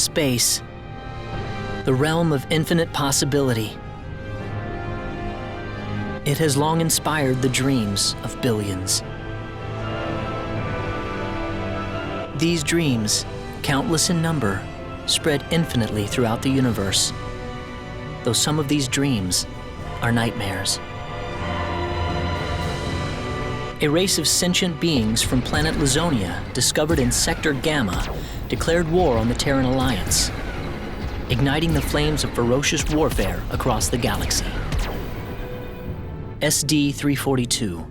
Space. The realm of infinite possibility. It has long inspired the dreams of billions. These dreams, countless in number, spread infinitely throughout the universe, though some of these dreams are nightmares. A race of sentient beings from planet Lazonia, discovered in Sector Gamma, declared war on the Terran Alliance, igniting the flames of ferocious warfare across the galaxy. SD-342.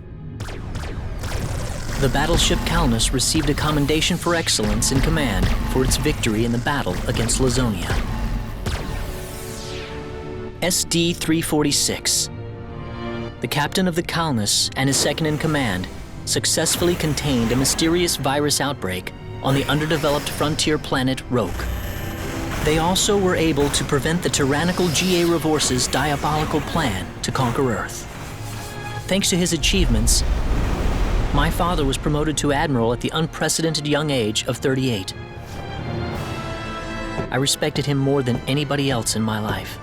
The battleship Calnus received a commendation for excellence in command for its victory in the battle against Lazonia. SD-346. The captain of the Calnus and his second-in-command successfully contained a mysterious virus outbreak on the underdeveloped frontier planet Roke. They also were able to prevent the tyrannical G.A. Revorce's diabolical plan to conquer Earth. Thanks to his achievements, my father was promoted to admiral at the unprecedented young age of 38. I respected him more than anybody else in my life.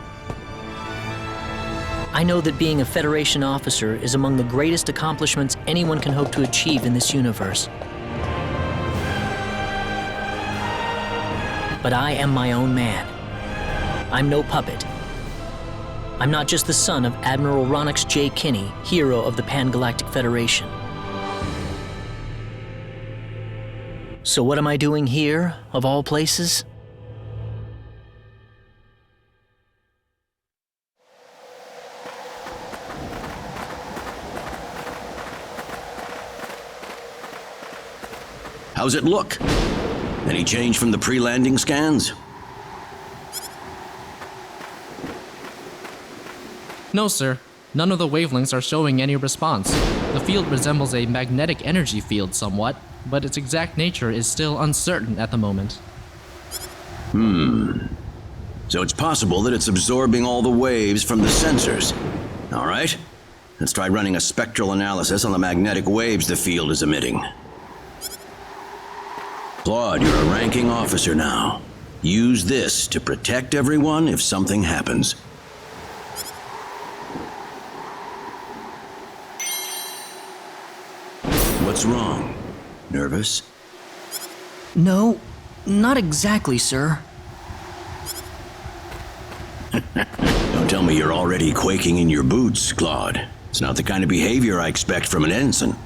I know that being a Federation officer is among the greatest accomplishments anyone can hope to achieve in this universe. But I am my own man. I'm no puppet. I'm not just the son of Admiral Ronix J. Kinney, hero of the Pan-Galactic Federation. So what am I doing here, of all places? How's it look? Any change from the pre-landing scans? No, sir. None of the wavelengths are showing any response. The field resembles a magnetic energy field somewhat, but its exact nature is still uncertain at the moment. So it's possible that it's absorbing all the waves from the sensors. All right, let's try running a spectral analysis on the magnetic waves the field is emitting. Claude, you're a ranking officer now. Use this to protect everyone if something happens. What's wrong? Nervous? No, not exactly, sir. Don't tell me you're already quaking in your boots, Claude. It's not the kind of behavior I expect from an ensign.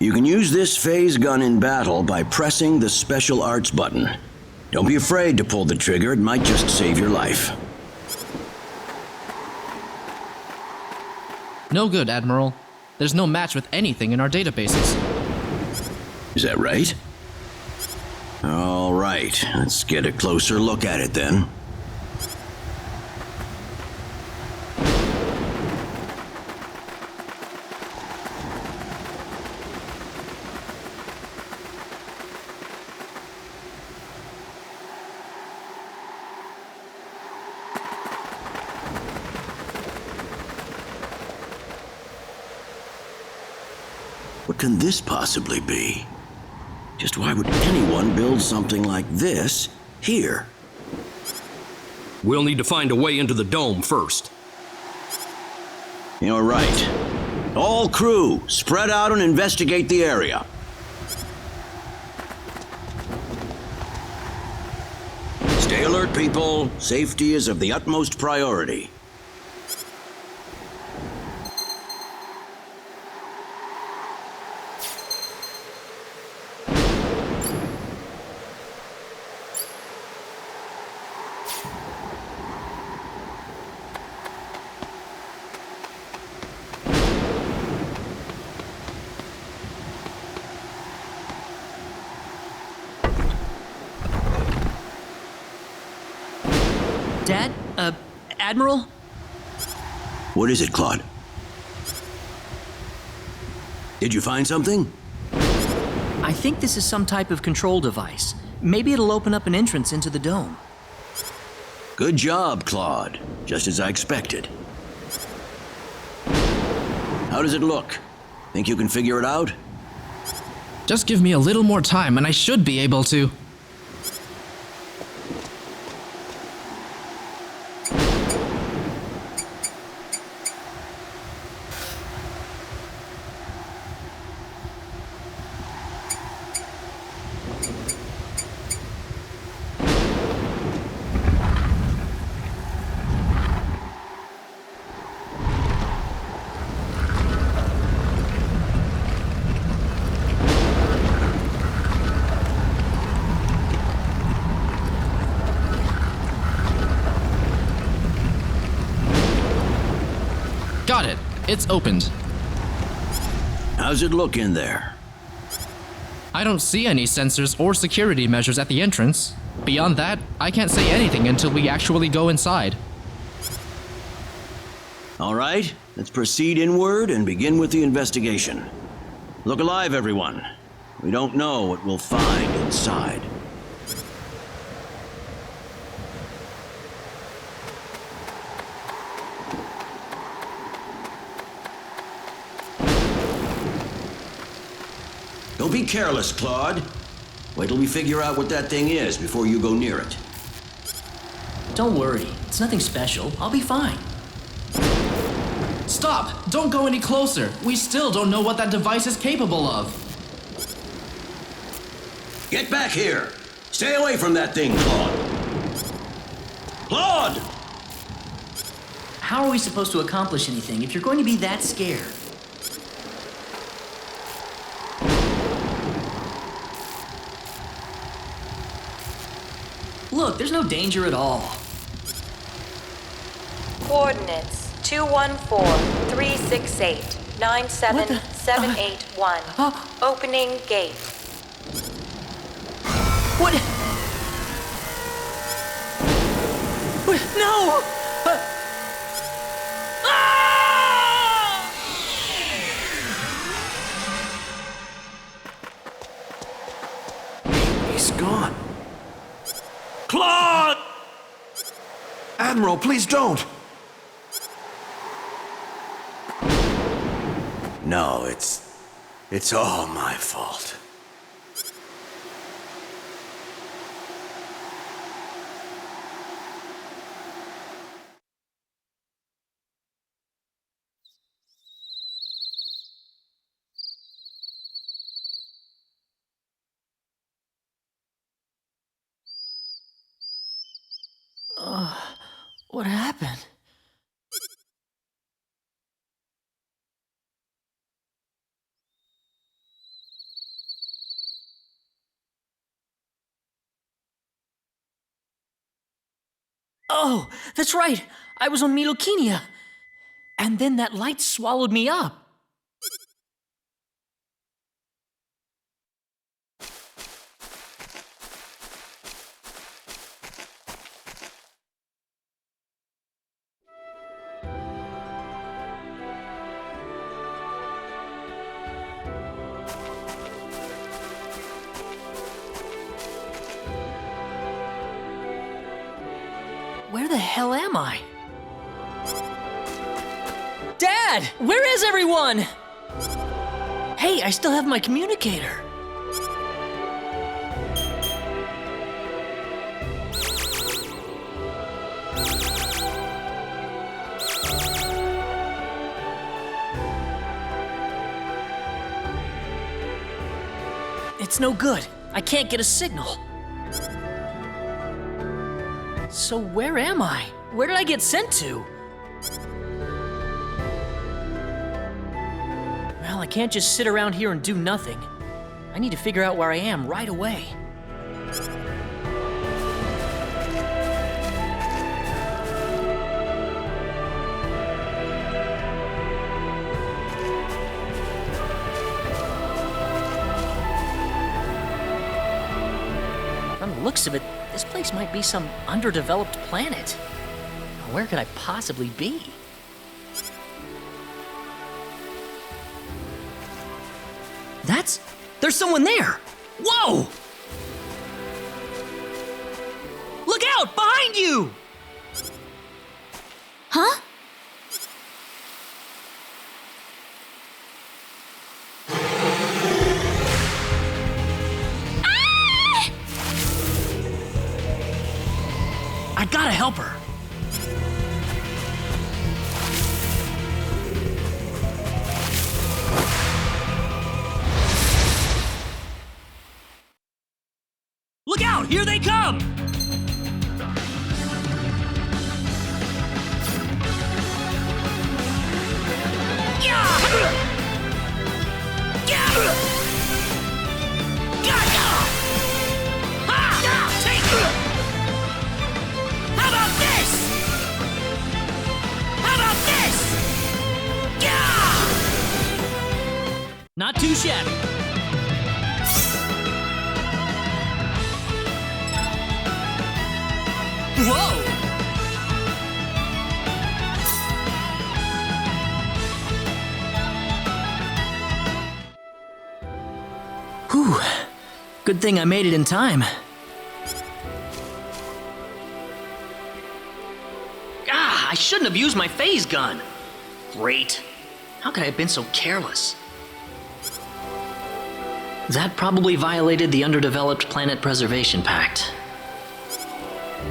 You can use this phase gun in battle by pressing the special arts button. Don't be afraid to pull the trigger, it might just save your life. No good, Admiral. There's no match with anything in our databases. Is that right? All right, let's get a closer look at it then. What can this possibly be? Just why would anyone build something like this here? We'll need to find a way into the dome first. You're right. All crew, spread out and investigate the area. Stay alert, people. Safety is of the utmost priority. Dad? Admiral? What is it, Claude? Did you find something? I think this is some type of control device. Maybe it'll open up an entrance into the dome. Good job, Claude. Just as I expected. How does it look? Think you can figure it out? Just give me a little more time and I should be able to. Got it. It's opened. How's it look in there? I don't see any sensors or security measures at the entrance. Beyond that, I can't say anything until we actually go inside. All right, let's proceed inward and begin with the investigation. Look alive, everyone. We don't know what we'll find inside. Don't be careless, Claude. Wait till we figure out what that thing is before you go near it. Don't worry, it's nothing special. I'll be fine. Stop! Don't go any closer! We still don't know what that device is capable of. Get back here! Stay away from that thing, Claude! Claude! How are we supposed to accomplish anything if you're going to be that scared? Look, there's no danger at all. Coordinates 214-368-97781. Opening gate. What? No! Ah! He's gone. Claude! Admiral, please don't! No, it's all my fault. What happened? Oh, that's right. I was on Milokeenia. And then that light swallowed me up. Where the hell am I? Dad! Where is everyone? Hey, I still have my communicator. It's no good. I can't get a signal. So where am I? Where did I get sent to? Well, I can't just sit around here and do nothing. I need to figure out where I am right away. From the looks of it, this place might be some underdeveloped planet. Where could I possibly be? There's someone there! Whoa! Look out! Behind you! Huh? help her. Look out! Here they come! Not too shabby. Whoa! Whew. Good thing I made it in time. I shouldn't have used my phase gun. Great. How could I have been so careless? That probably violated the Underdeveloped Planet Preservation Pact.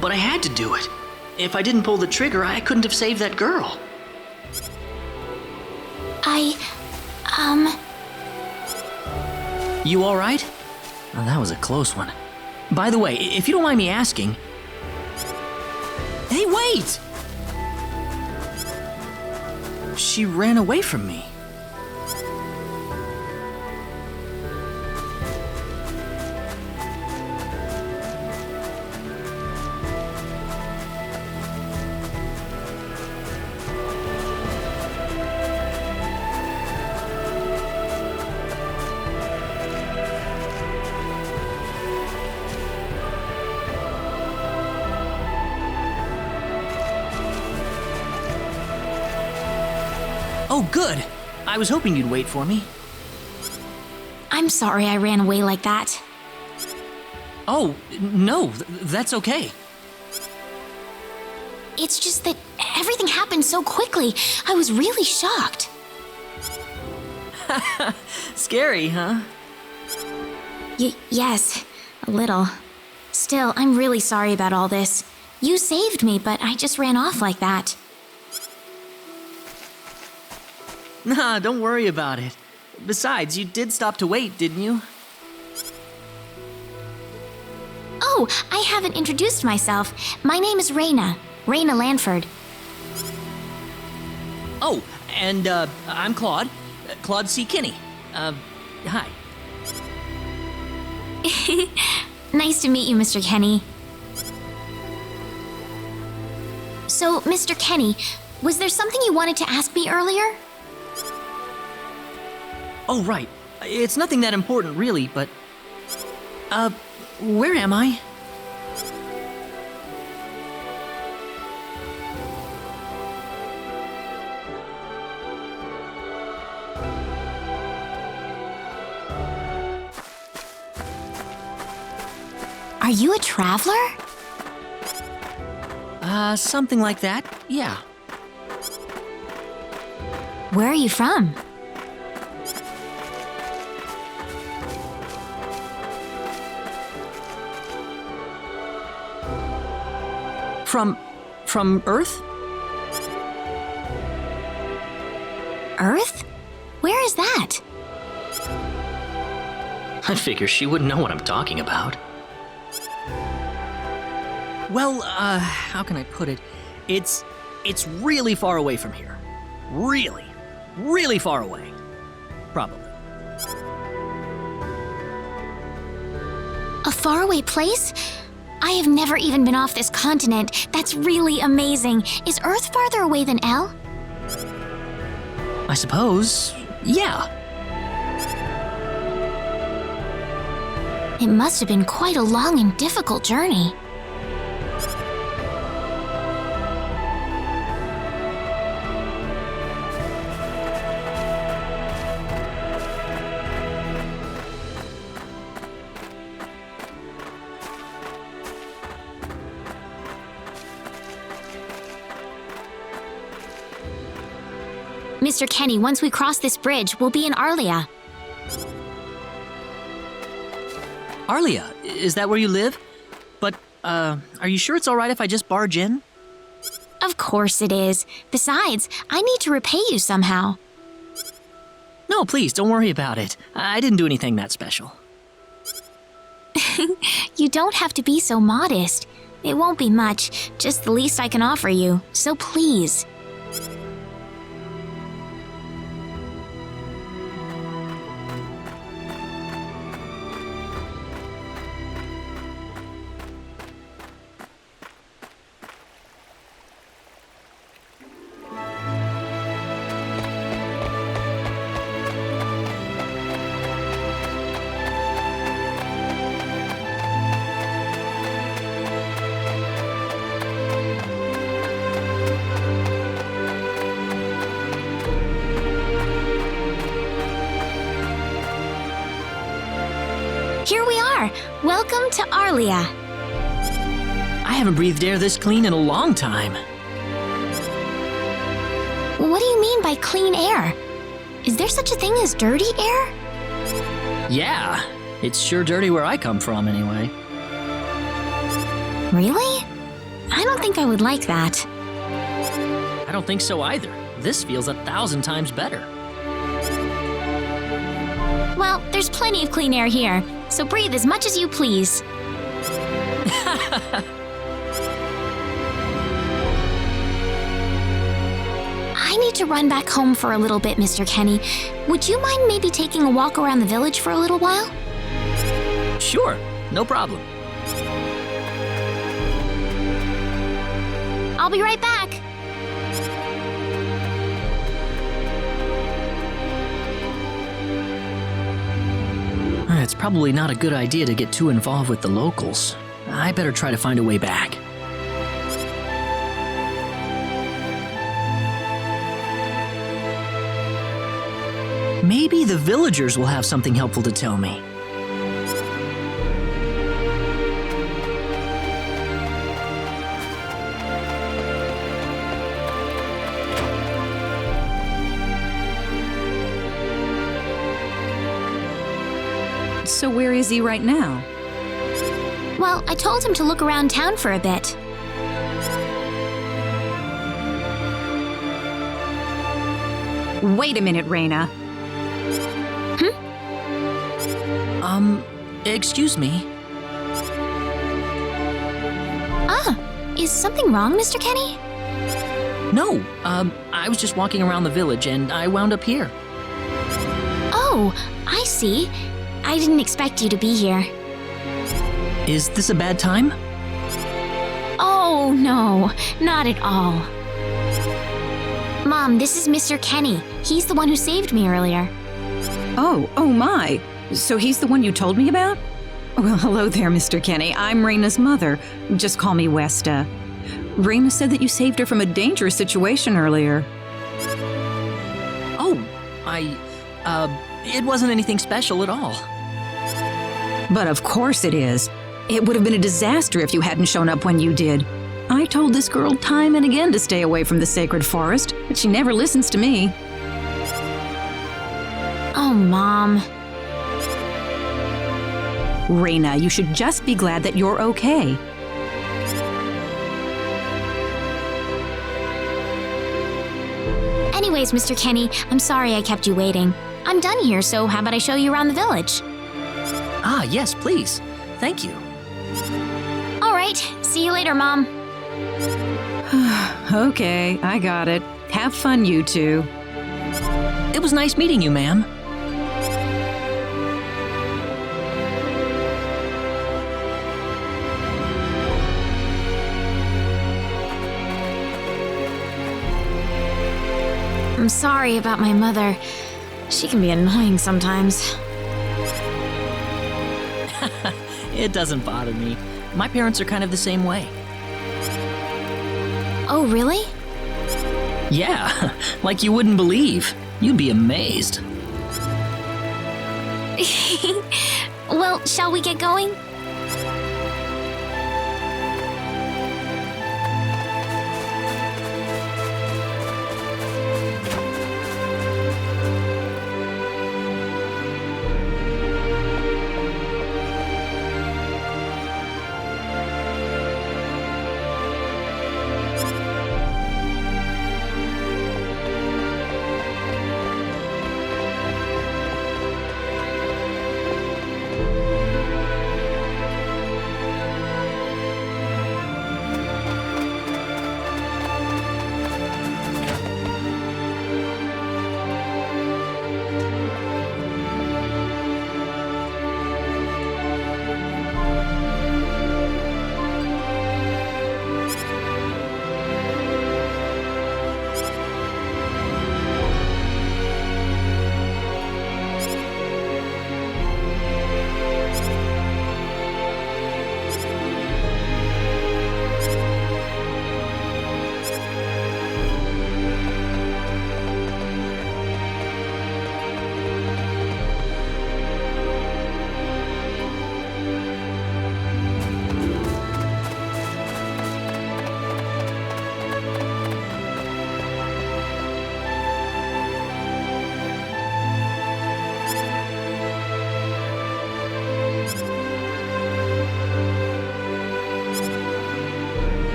But I had to do it. If I didn't pull the trigger, I couldn't have saved that girl. You all right? Oh, that was a close one. By the way, if you don't mind me asking... Hey, wait! She ran away from me. Oh, good. I was hoping you'd wait for me. I'm sorry I ran away like that. Oh, no, that's okay. It's just that everything happened so quickly. I was really shocked. Scary, huh? Yes, a little. Still, I'm really sorry about all this. You saved me, but I just ran off like that. Nah, don't worry about it. Besides, you did stop to wait, didn't you? Oh, I haven't introduced myself. My name is Raina Lanford. Oh, and, I'm Claude. Claude C. Kinney. Hi. Nice to meet you, Mr. Kenny. So, Mr. Kenny, was there something you wanted to ask me earlier? Oh, right. It's nothing that important, really, but... where am I? Are you a traveler? Something like that, yeah. Where are you from? From Earth? Earth? Where is that? I figure she wouldn't know what I'm talking about. Well, how can I put it? It's really far away from here. Really, really far away. Probably. A faraway place? I have never even been off this continent. That's really amazing. Is Earth farther away than L? I suppose, yeah. It must have been quite a long and difficult journey. Mr. Kenny, once we cross this bridge, we'll be in Arlia. Arlia, is that where you live? But are you sure it's alright if I just barge in? Of course it is. Besides, I need to repay you somehow. No, please, don't worry about it. I didn't do anything that special. You don't have to be so modest. It won't be much, just the least I can offer you, so please. Here we are. Welcome to Arlia. I haven't breathed air this clean in a long time. What do you mean by clean air? Is there such a thing as dirty air? Yeah, it's sure dirty where I come from anyway. Really? I don't think I would like that. I don't think so either. This feels 1,000 times better. Well, there's plenty of clean air here, so breathe as much as you please. I need to run back home for a little bit, Mr. Kenny. Would you mind maybe taking a walk around the village for a little while? Sure, no problem. I'll be right back. It's probably not a good idea to get too involved with the locals. I better try to find a way back. Maybe the villagers will have something helpful to tell me. So where is he right now? Well, I told him to look around town for a bit. Wait a minute, Reina. Excuse me. Is something wrong, Mr. Kenny? No, I was just walking around the village and I wound up here. Oh, I see. I didn't expect you to be here. Is this a bad time? Oh, no, not at all. Mom, this is Mr. Kenny. He's the one who saved me earlier. Oh my. So he's the one you told me about? Well, hello there, Mr. Kenny. I'm Reina's mother. Just call me Westa. Reina said that you saved her from a dangerous situation earlier. Oh, it wasn't anything special at all. But of course it is. It would have been a disaster if you hadn't shown up when you did. I told this girl time and again to stay away from the sacred forest, but she never listens to me. Oh, Mom. Reina, you should just be glad that you're okay. Anyways, Mr. Kenny, I'm sorry I kept you waiting. I'm done here, so how about I show you around the village? Ah, yes, please. Thank you. All right, see you later, Mom. Okay, I got it. Have fun, you two. It was nice meeting you, ma'am. I'm sorry about my mother. She can be annoying sometimes. It doesn't bother me. My parents are kind of the same way. Oh, really? Yeah, like you wouldn't believe. You'd be amazed. Well, shall we get going?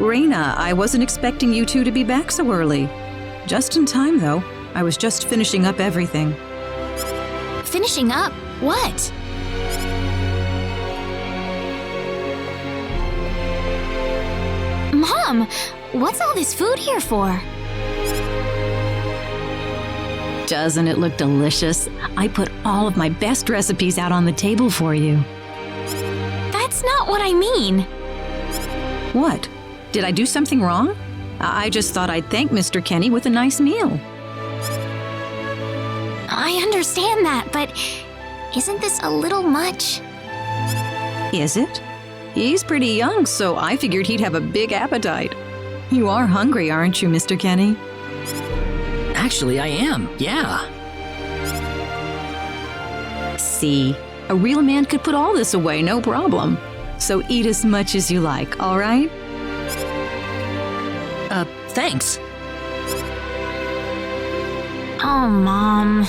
Raina, I wasn't expecting you two to be back so early. Just in time, though. I was just finishing up everything. Finishing up? What? Mom, what's all this food here for? Doesn't it look delicious? I put all of my best recipes out on the table for you. That's not what I mean. What? Did I do something wrong? I just thought I'd thank Mr. Kenny with a nice meal. I understand that, but isn't this a little much? Is it? He's pretty young, so I figured he'd have a big appetite. You are hungry, aren't you, Mr. Kenny? Actually, I am, yeah. See, a real man could put all this away, no problem. So eat as much as you like, all right? Thanks. Oh, Mom.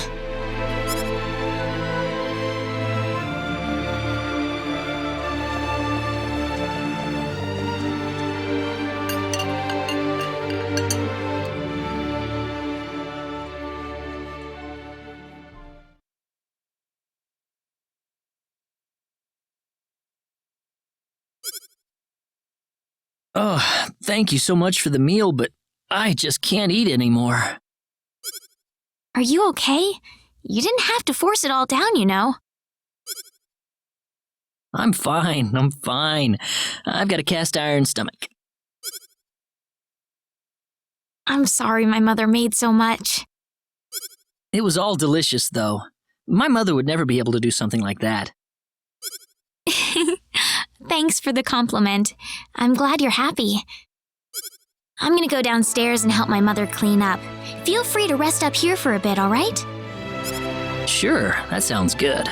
Oh, thank you so much for the meal, but I just can't eat anymore. Are you okay? You didn't have to force it all down, you know. I'm fine. I've got a cast iron stomach. I'm sorry my mother made so much. It was all delicious, though. My mother would never be able to do something like that. Thanks for the compliment. I'm glad you're happy. I'm gonna go downstairs and help my mother clean up. Feel free to rest up here for a bit, all right? Sure, that sounds good.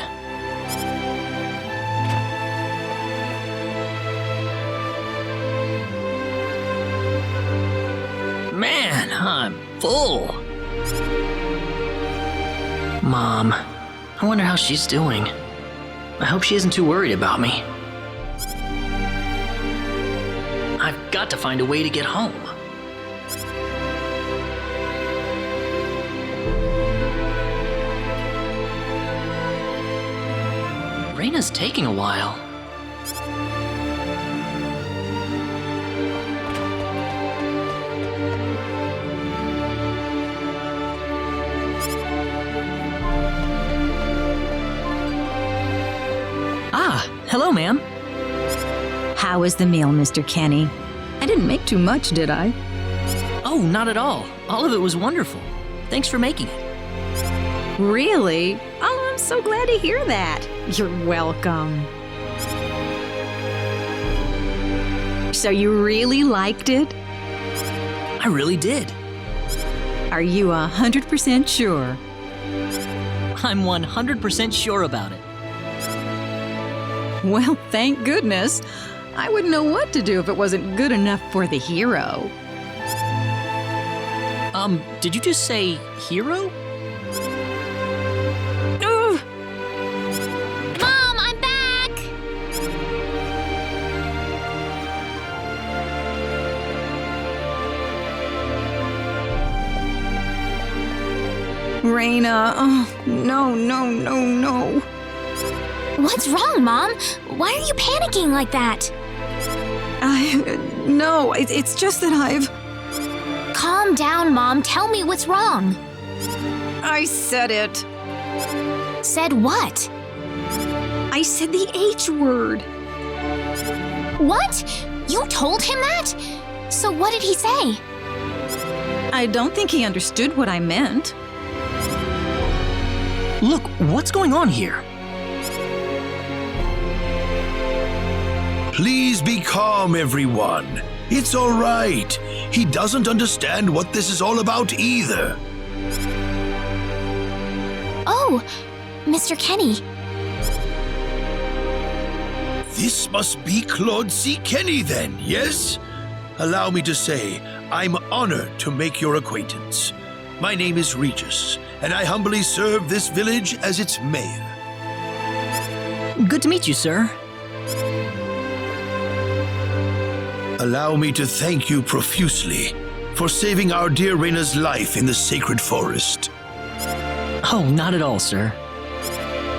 Man, I'm full. Mom, I wonder how she's doing. I hope she isn't too worried about me. I've got to find a way to get home. Raina's taking a while. Ah, hello, ma'am. How was the meal, Mr. Kenny? I didn't make too much, did I? Oh, not at all. All of it was wonderful. Thanks for making it. Really? Oh, I'm so glad to hear that. You're welcome. So you really liked it? I really did. Are you 100% sure? I'm 100% sure about it. Well, thank goodness. I wouldn't know what to do if it wasn't good enough for the hero. Did you just say hero? Ugh. Mom, I'm back! Raina, oh, no. What's wrong, Mom? Why are you panicking like that? No, it's just that I've... Calm down, Mom. Tell me what's wrong. I said it. Said what? I said the H word. What? You told him that? So what did he say? I don't think he understood what I meant. Look, what's going on here? Please be calm, everyone. It's all right. He doesn't understand what this is all about either. Oh, Mr. Kenny. This must be Claude C. Kenny then, yes? Allow me to say, I'm honored to make your acquaintance. My name is Regis, and I humbly serve this village as its mayor. Good to meet you, sir. Allow me to thank you profusely for saving our dear Reyna's life in the sacred forest. Oh, not at all, sir.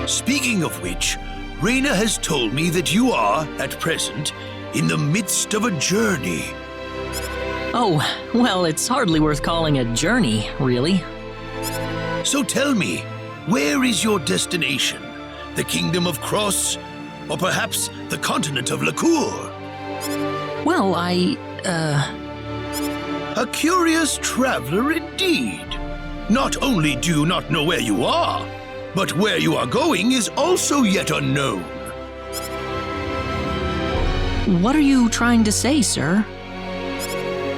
Speaking of which, Reyna has told me that you are, at present, in the midst of a journey. Oh, well, it's hardly worth calling a journey, really. So tell me, where is your destination? The Kingdom of Cross? Or perhaps the continent of Lacour? Well, A curious traveler indeed. Not only do you not know where you are, but where you are going is also yet unknown. What are you trying to say, sir?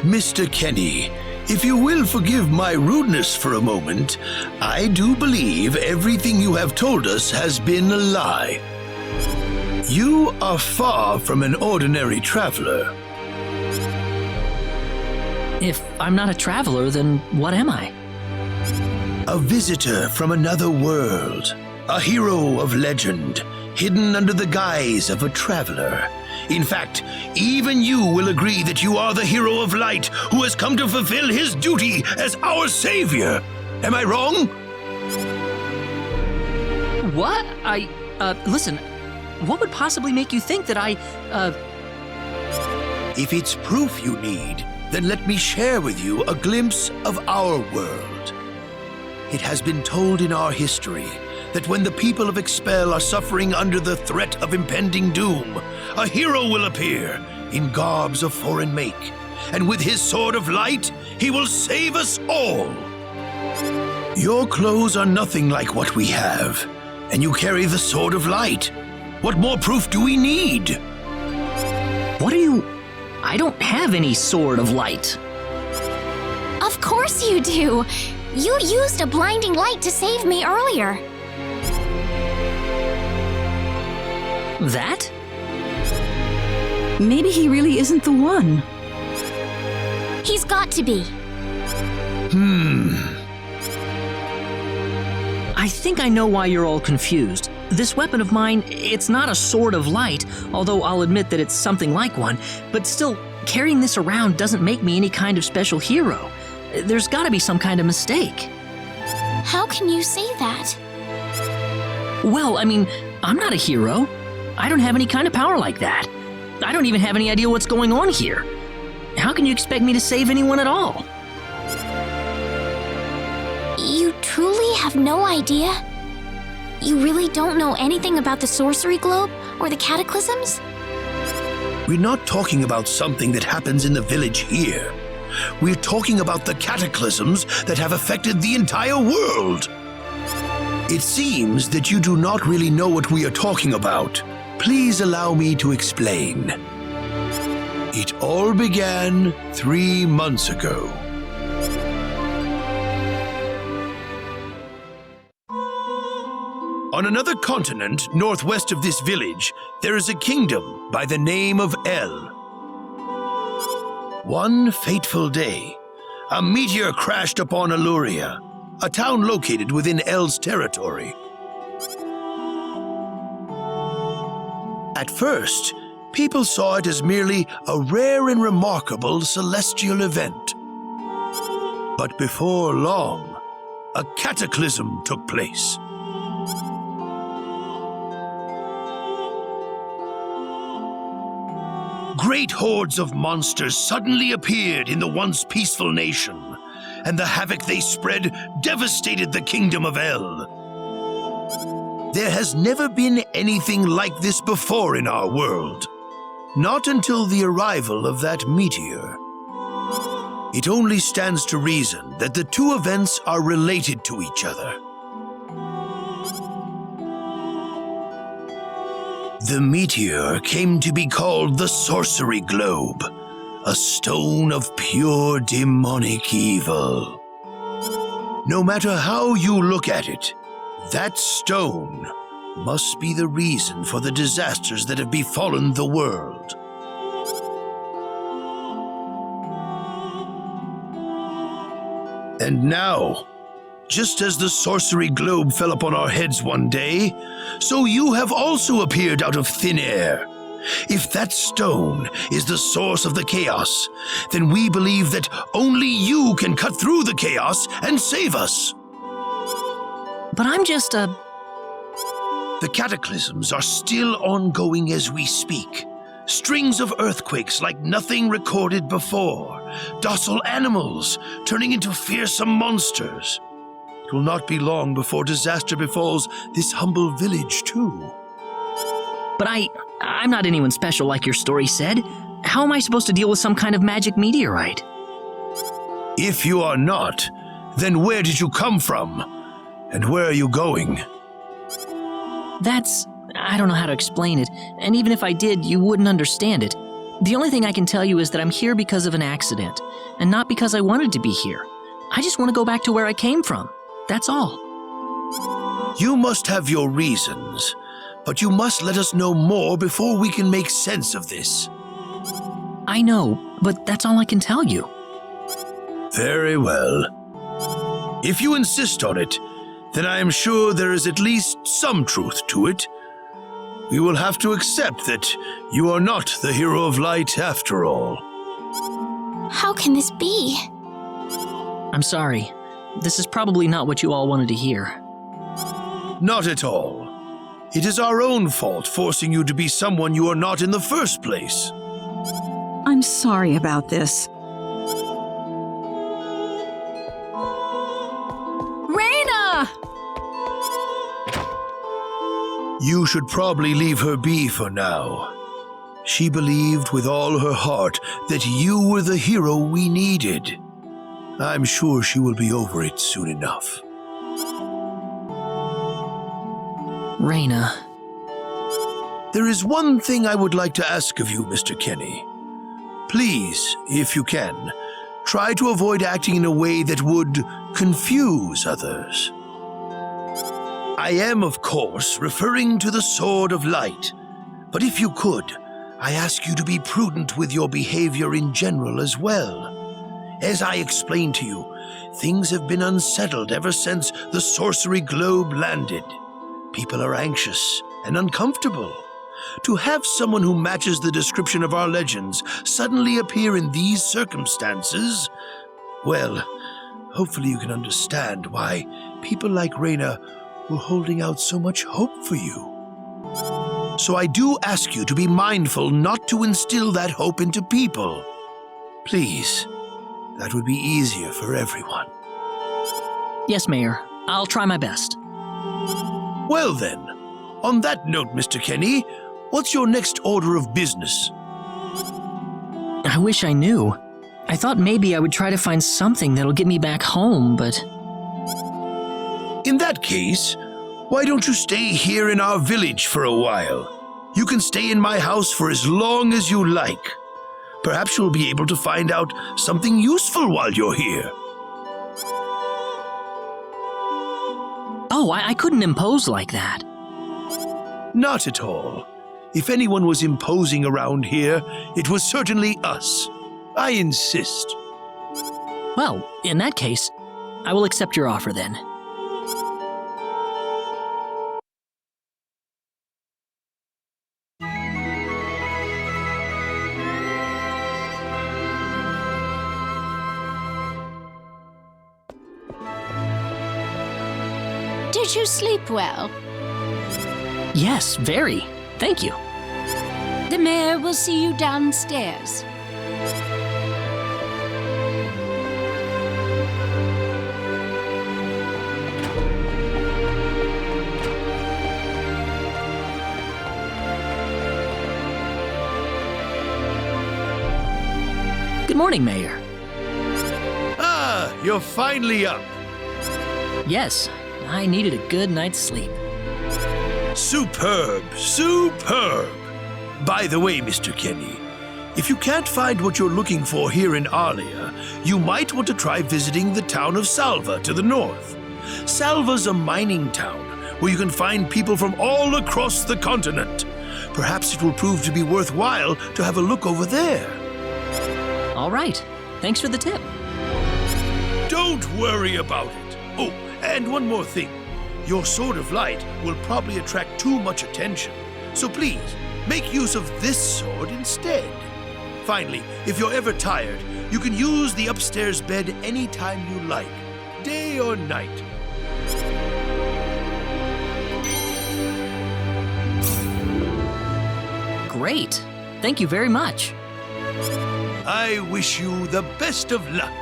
Mr. Kenny, if you will forgive my rudeness for a moment, I do believe everything you have told us has been a lie. You are far from an ordinary traveler. If I'm not a traveler, then what am I? A visitor from another world. A hero of legend, hidden under the guise of a traveler. In fact, even you will agree that you are the hero of light who has come to fulfill his duty as our savior. Am I wrong? What? Listen, what would possibly make you think that If it's proof you need, then let me share with you a glimpse of our world. It has been told in our history that when the people of Expel are suffering under the threat of impending doom, a hero will appear in garbs of foreign make, and with his sword of light, he will save us all. Your clothes are nothing like what we have, and you carry the sword of light. What more proof do we need? What are you... I don't have any sword of light. Of course you do! You used a blinding light to save me earlier. That? Maybe he really isn't the one. He's got to be. I think I know why you're all confused. This weapon of mine, it's not a sword of light, although I'll admit that it's something like one, but still, carrying this around doesn't make me any kind of special hero. There's gotta be some kind of mistake. How can you say that? Well, I mean, I'm not a hero. I don't have any kind of power like that. I don't even have any idea what's going on here. How can you expect me to save anyone at all? You truly have no idea? You really don't know anything about the sorcery globe or the cataclysms? We're not talking about something that happens in the village here. We're talking about the cataclysms that have affected the entire world. It seems that you do not really know what we are talking about. Please allow me to explain. It all began 3 months ago. On another continent, northwest of this village, there is a kingdom by the name of El. One fateful day, a meteor crashed upon Aluria, a town located within El's territory. At first, people saw it as merely a rare and remarkable celestial event. But before long, a cataclysm took place. Great hordes of monsters suddenly appeared in the once peaceful nation, and the havoc they spread devastated the kingdom of El. There has never been anything like this before in our world. Not until the arrival of that meteor. It only stands to reason that the two events are related to each other. The meteor came to be called the Sorcery Globe, a stone of pure demonic evil. No matter how you look at it, that stone must be the reason for the disasters that have befallen the world. And now, just as the sorcery globe fell upon our heads one day, so you have also appeared out of thin air, If that stone is the source of the chaos, then we believe that only you can cut through the chaos and save us. But I'm just a... The cataclysms are still ongoing as we speak. Strings of earthquakes like nothing recorded before. Docile animals turning into fearsome monsters. It will not be long before disaster befalls this humble village, too. But I'm not anyone special like your story said. How am I supposed to deal with some kind of magic meteorite? If you are not, then where did you come from? And where are you going? I don't know how to explain it, and even if I did, you wouldn't understand it. The only thing I can tell you is that I'm here because of an accident, and not because I wanted to be here. I just want to go back to where I came from. That's all. You must have your reasons, but you must let us know more before we can make sense of this. I know, but that's all I can tell you. Very well. If you insist on it, then I am sure there is at least some truth to it. We will have to accept that you are not the hero of light after all. How can this be? I'm sorry. This is probably not what you all wanted to hear. Not at all. It is our own fault forcing you to be someone you are not in the first place. I'm sorry about this. Raina! You should probably leave her be for now. She believed with all her heart that you were the hero we needed. I'm sure she will be over it soon enough. Raina. There is one thing I would like to ask of you, Mr. Kenny. Please, if you can, try to avoid acting in a way that would confuse others. I am, of course, referring to the Sword of Light, but if you could, I ask you to be prudent with your behavior in general as well. As I explained to you, things have been unsettled ever since the sorcery globe landed. People are anxious and uncomfortable. To have someone who matches the description of our legends suddenly appear in these circumstances, well, hopefully you can understand why people like Raina were holding out so much hope for you. So I do ask you to be mindful not to instill that hope into people. Please, that would be easier for everyone. Yes, Mayor. I'll try my best. Well then, on that note, Mr. Kenny, what's your next order of business? I wish I knew. I thought maybe I would try to find something that'll get me back home, but... In that case, why don't you stay here in our village for a while? You can stay in my house for as long as you like. Perhaps you'll be able to find out something useful while you're here. Oh, I couldn't impose like that. Not at all. If anyone was imposing around here, it was certainly us. I insist. Well, in that case, I will accept your offer then. Did you sleep well? Yes, very. Thank you. The mayor will see you downstairs. Good morning, Mayor. Ah, you're finally up. Yes, I needed a good night's sleep. Superb, superb. By the way, Mr. Kenny, if you can't find what you're looking for here in Arlia, you might want to try visiting the town of Salva to the north. Salva's a mining town where you can find people from all across the continent. Perhaps it will prove to be worthwhile to have a look over there. All right. Thanks for the tip. Don't worry about it. Oh, and one more thing. Your Sword of Light will probably attract too much attention. So please, Make use of this sword instead. Finally, if you're ever tired, you can use the upstairs bed anytime you like, day or night. Great. Thank you very much. I wish you the best of luck.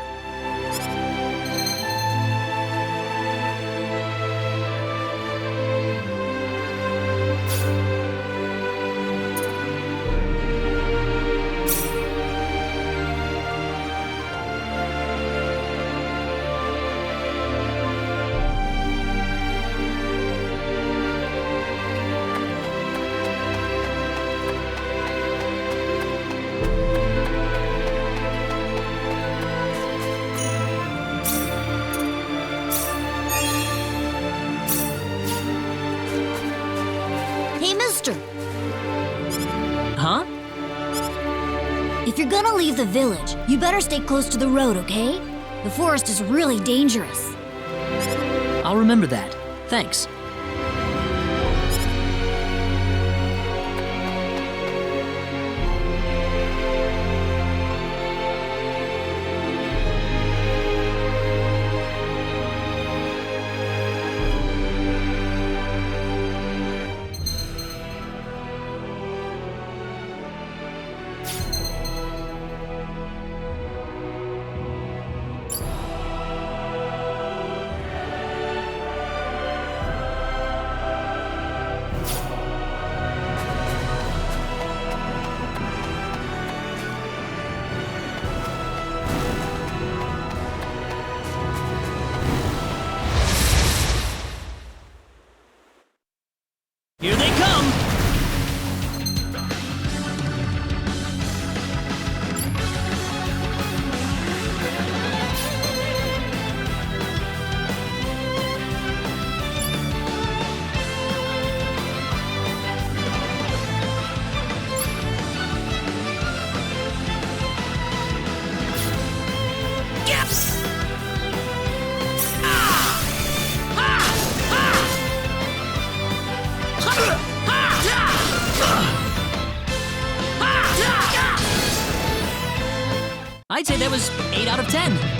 Hey, mister, Huh? if you're gonna leave the village, you better stay close to the road, okay? The forest is really dangerous. I'll remember that. Thanks. Here they come! I'd say that was 8 out of 10.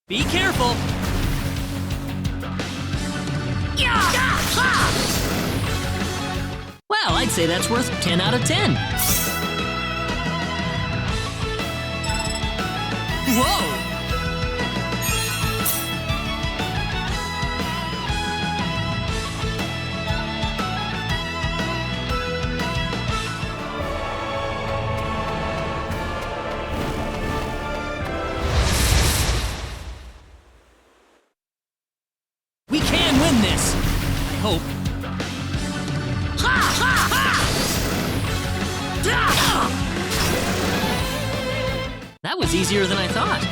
Be careful! Well, I'd say that's worth 10 out of 10. Whoa! We can win this! I hope. That was easier than I thought.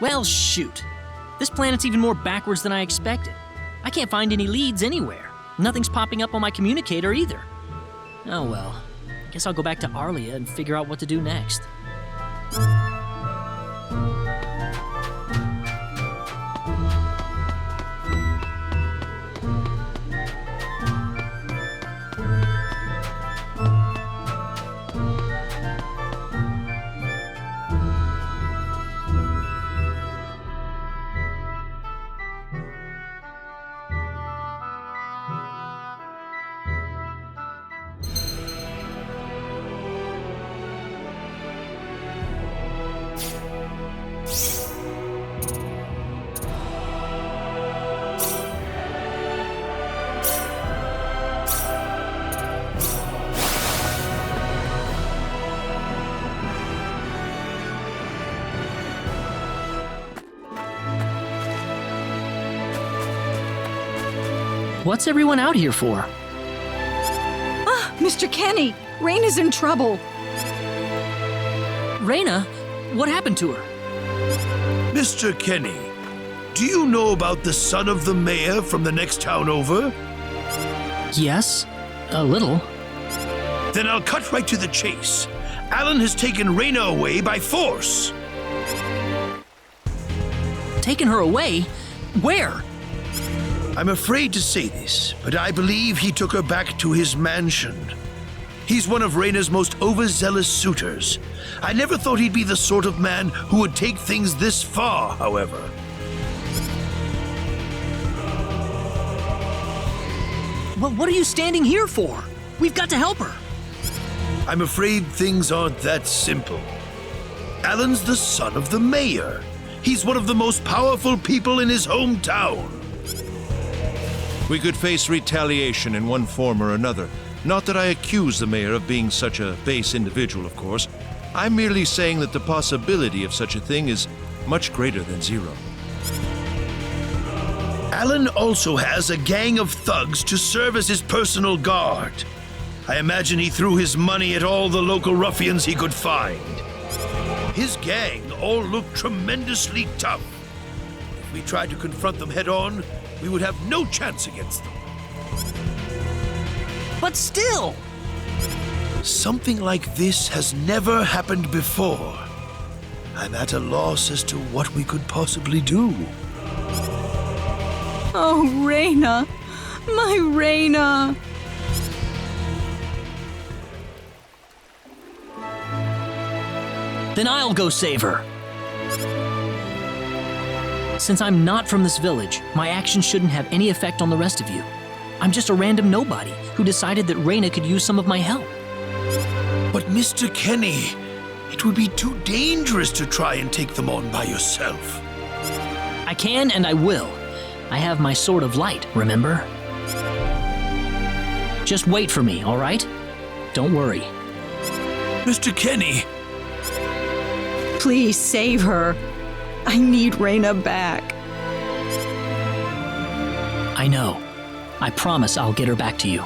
Well, shoot. This planet's even more backwards than I expected. I can't find any leads anywhere. Nothing's popping up on my communicator either. Oh well. Guess I'll go back to Arlia and figure out what to do next. What's everyone out here for? Ah, Mr. Kenny, Rain is in trouble. Raina? What happened to her? Mr. Kenny, do you know about the son of the mayor from the next town over? Yes, a little. Then I'll cut right to the chase. Alan has taken Raina away by force. Taken her away? Where? I'm afraid to say this, but I believe he took her back to his mansion. He's one of Raina's most overzealous suitors. I never thought he'd be the sort of man who would take things this far, however. Well, what are you standing here for? We've got to help her. I'm afraid things aren't that simple. Alan's the son of the mayor. He's one of the most powerful people in his hometown. We could face retaliation in one form or another. Not that I accuse the mayor of being such a base individual, of course. I'm merely saying that the possibility of such a thing is much greater than zero. Alan also has a gang of thugs to serve as his personal guard. I imagine he threw his money at all the local ruffians he could find. His gang all look tremendously tough. If we tried to confront them head-on, we would have no chance against them. But still! Something like this has never happened before. I'm at a loss as to what we could possibly do. Oh, Raina. My Raina. Then I'll go save her. Since I'm not from this village, my actions shouldn't have any effect on the rest of you. I'm just a random nobody who decided that Raina could use some of my help. But Mr. Kenny, it would be too dangerous to try and take them on by yourself. I can and I will. I have my sword of light, remember? Just wait for me, all right? Don't worry. Mr. Kenny! Please save her. I need Raina back. I know. I promise I'll get her back to you.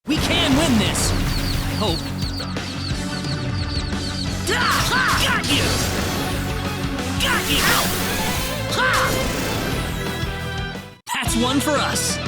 We can win this! I hope. Got you! Got you! Ha! That's one for us!